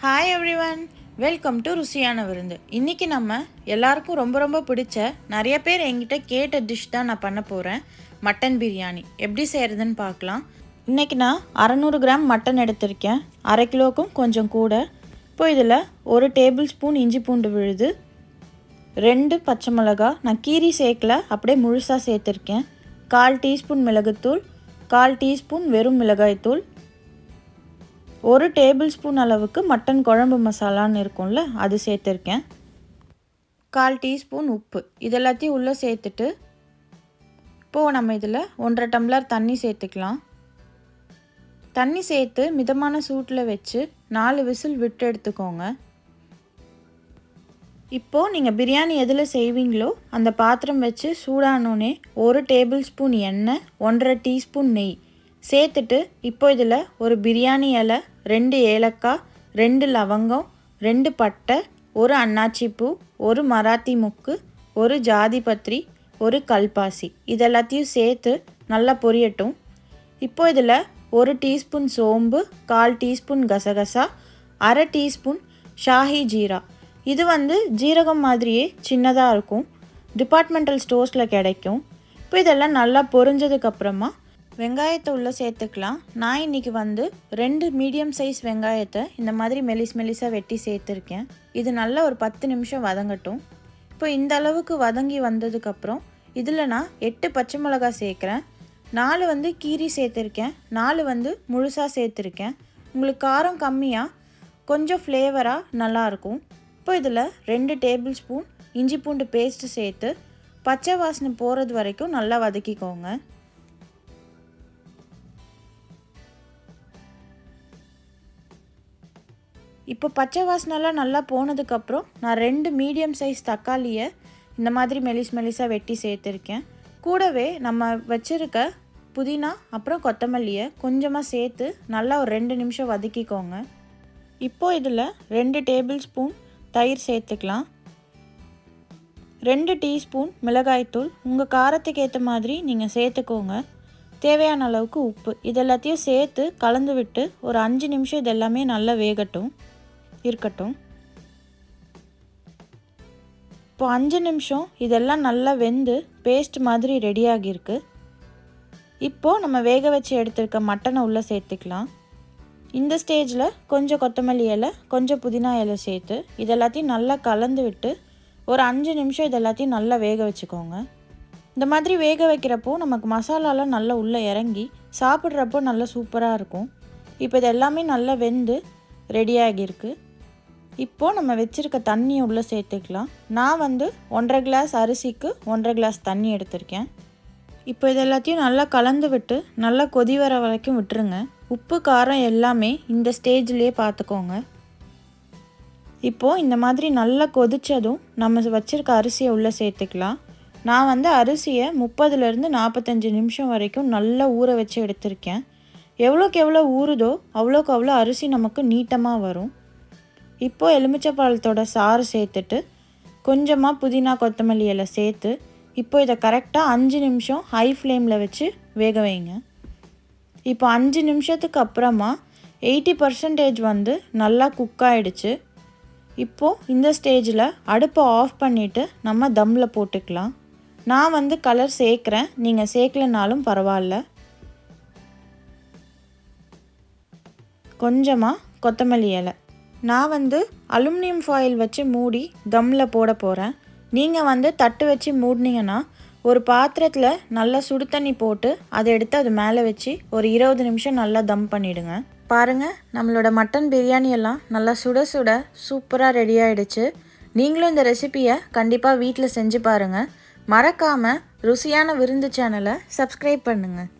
Hi everyone, welcome to Rusiyana Virunthu. இன்னைக்கு நம்ம எல்லாருக்கும் ரொம்ப பிடிச்ச நிறைய பேர் என்கிட்ட கேட்ட டிஷ் தான் நான் பண்ண போறேன். மட்டன் பிரியாணி எப்படி செய்யறதுன்னு பார்க்கலாம். இன்னைக்கு நான் 600 கிராம் மட்டன் எடுத்திருக்கேன். 1/2 கிலோக்கும் கொஞ்சம் கூட. இப்போ இதில் 1 டேபிள் ஸ்பூன் இஞ்சி பூண்டு விழுது, 2 பச்சை மிளகாய் நான் கீரி சேர்க்கல, அப்படியே முழுசாக சேர்த்துருக்கேன். 1/4 டீஸ்பூன் மிளகுத்தூள், 1/4 டீஸ்பூன் வெறும் மிளகாய்த்தூள், 1 டேபிள் ஸ்பூன் அளவுக்கு மட்டன் குழம்பு மசாலான்னு இருக்கும்ல அது சேர்த்துருக்கேன். 1/4 டீஸ்பூன் உப்பு. இதெல்லாத்தையும் உள்ளே சேர்த்துட்டு இப்போது நம்ம இதில் 1.5 டம்ளர் தண்ணி சேர்த்துக்கலாம். தண்ணி சேர்த்து மிதமான சூட்டில் வச்சு 4 விசில் விட்டு எடுத்துக்கோங்க. இப்போது நீங்கள் பிரியாணி எதில் செய்வீங்களோ அந்த பாத்திரம் வச்சு சூடானோடனே 1 டேபிள் ஸ்பூன் எண்ணெய், 1.5 டீஸ்பூன் நெய் சேர்த்துட்டு இப்போ இதில் ஒரு பிரியாணி இலை, 2 ஏலக்காய், 2 லவங்கம், 2 பட்டை, 1 அன்னாச்சி பூ, 1 மராத்தி முக்கு, 1 ஜாதி பத்திரி, 1 கல்பாசி இதெல்லாத்தையும் சேர்த்து நல்லா பொரியட்டும். இப்போ இதில் 1 டீஸ்பூன் சோம்பு, 1/4 டீஸ்பூன் கசகசா, 1/2 டீஸ்பூன் ஷாஹி ஜீரா. இது ஜீரகம் மாதிரியே சின்னதாக இருக்கும், டிபார்ட்மெண்டல் ஸ்டோர்ஸில் கிடைக்கும். இப்போ இதெல்லாம் நல்லா பொரிஞ்சதுக்கப்புறமா வெங்காயத்தை உள்ளே சேர்த்துக்கலாம். நான் இன்றைக்கி 2 மீடியம் சைஸ் வெங்காயத்தை இந்த மாதிரி மெலிசாக வெட்டி சேர்த்துருக்கேன். இது நல்லா ஒரு 10 நிமிஷம் வதங்கட்டும். இப்போ இந்த அளவுக்கு வதங்கி வந்ததுக்கப்புறம் இதில் நான் 8 பச்சை மிளகாய் சேர்க்குறேன். 4 கீரி சேர்த்துருக்கேன், 4 முழுசாக சேர்த்துருக்கேன். உங்களுக்கு காரம் கம்மியாக கொஞ்சம் ஃப்ளேவராக நல்லாயிருக்கும். இப்போ இதில் 2 டேபிள் ஸ்பூன் இஞ்சி பூண்டு பேஸ்ட்டு சேர்த்து பச்சை வாசனை போகிறது வரைக்கும் நல்லா வதக்கிக்கோங்க. இப்போ பச்சை வாசனைலாம் நல்லா போனதுக்கப்புறம் நான் 2 மீடியம் சைஸ் தக்காளியை இந்த மாதிரி மெலிசாக வெட்டி சேர்த்துருக்கேன். கூடவே நம்ம வச்சுருக்க புதினா அப்புறம் கொத்தமல்லியை கொஞ்சமாக சேர்த்து நல்லா ஒரு 2 நிமிஷம் வதக்கிக்கோங்க. இப்போது இதில் 2 டேபிள் ஸ்பூன் தயிர் சேர்த்துக்கலாம். 2 டீஸ்பூன் மிளகாய்த்தூள், உங்கள் காரத்துக்கு ஏற்ற மாதிரி நீங்கள் சேர்த்துக்கோங்க. தேவையான அளவுக்கு உப்பு. இதெல்லாத்தையும் சேர்த்து கலந்து விட்டு ஒரு 5 நிமிஷம் இதெல்லாமே நல்லா வேகட்டும் இருக்கட்டும். இப்போ 5 நிமிஷம் இதெல்லாம் நல்லா வெந்து பேஸ்ட் மாதிரி ரெடியாகிருக்கு. இப்போது நம்ம வேக வச்சு எடுத்துருக்க மட்டனை உள்ளே சேர்த்துக்கலாம். இந்த ஸ்டேஜில் கொஞ்சம் கொத்தமல்லி இலை, கொஞ்சம் புதினா இலை சேர்த்து இதெல்லாத்தையும் நல்லா கலந்து விட்டு ஒரு 5 நிமிஷம் இதெல்லாத்தையும் நல்லா வேக வச்சுக்கோங்க. இந்த மாதிரி வேக வைக்கிறப்போ நமக்கு மசாலாலாம் நல்லா உள்ளே இறங்கி சாப்பிட்றப்போ நல்லா சூப்பராக இருக்கும். இப்போ இது எல்லாமே நல்லா வெந்து ரெடியாகிருக்கு. இப்போது நம்ம வச்சுருக்க தண்ணியை உள்ளே சேர்த்துக்கலாம். நான் 1.5 கிளாஸ் அரிசிக்கு 1.5 கிளாஸ் தண்ணி எடுத்திருக்கேன். இப்போ இது எல்லாத்தையும் நல்லா கலந்து விட்டு நல்லா கொதி வர வரைக்கும் விட்டுருங்க. உப்பு காரம் எல்லாமே இந்த ஸ்டேஜ்லேயே பார்த்துக்கோங்க. இப்போது இந்த மாதிரி நல்லா கொதித்ததும் நம்ம வச்சுருக்க அரிசியை உள்ளே சேர்த்துக்கலாம். நான் அரிசியை 30லேருந்து 45 நிமிஷம் வரைக்கும் நல்லா ஊற வச்சு எடுத்திருக்கேன். எவ்வளோக்கு எவ்வளோ ஊறுதோ அவ்வளோக்கு அவ்வளோ அரிசி நமக்கு நீட்டமாக வரும். இப்போது எலுமிச்சைப்பழத்தோட சாறு சேர்த்துட்டு கொஞ்சமாக புதினா கொத்தமல்லி இலை சேர்த்து இப்போ இதை கரெக்டாக 5 நிமிஷம் ஹை ஃப்ளேமில் வச்சு வேக வைங்க. இப்போ 5 நிமிஷத்துக்கு அப்புறமா 80% நல்லா குக் ஆகிடுச்சு. இப்போது இந்த ஸ்டேஜில் அடுப்பை ஆஃப் பண்ணிவிட்டு நம்ம தம்மில் போட்டுக்கலாம். நான் கலர் சேர்க்குறேன், நீங்கள் சேர்க்கலனாலும் பரவாயில்ல. கொஞ்சமாக கொத்தமல்லி இலை. நான் அலுமினியம் ஃபாயில் வச்சு மூடி தம்மில் போட போகிறேன். நீங்கள் தட்டு வச்சு மூடினீங்கன்னா ஒரு பாத்திரத்தில் நல்லா சுடு தண்ணி போட்டு அதை எடுத்து அது மேலே வச்சு ஒரு 20 நிமிஷம் நல்லா தம் பண்ணிவிடுங்க. பாருங்கள், நம்மளோட மட்டன் பிரியாணி எல்லாம் நல்லா சுட சுட சூப்பராக ரெடி ஆகிடுச்சு. நீங்களும் இந்த ரெசிபியை கண்டிப்பாக வீட்டில் செஞ்சு பாருங்கள். மறக்காமல் ருசியான விருந்து சேனலை சப்ஸ்கிரைப் பண்ணுங்கள்.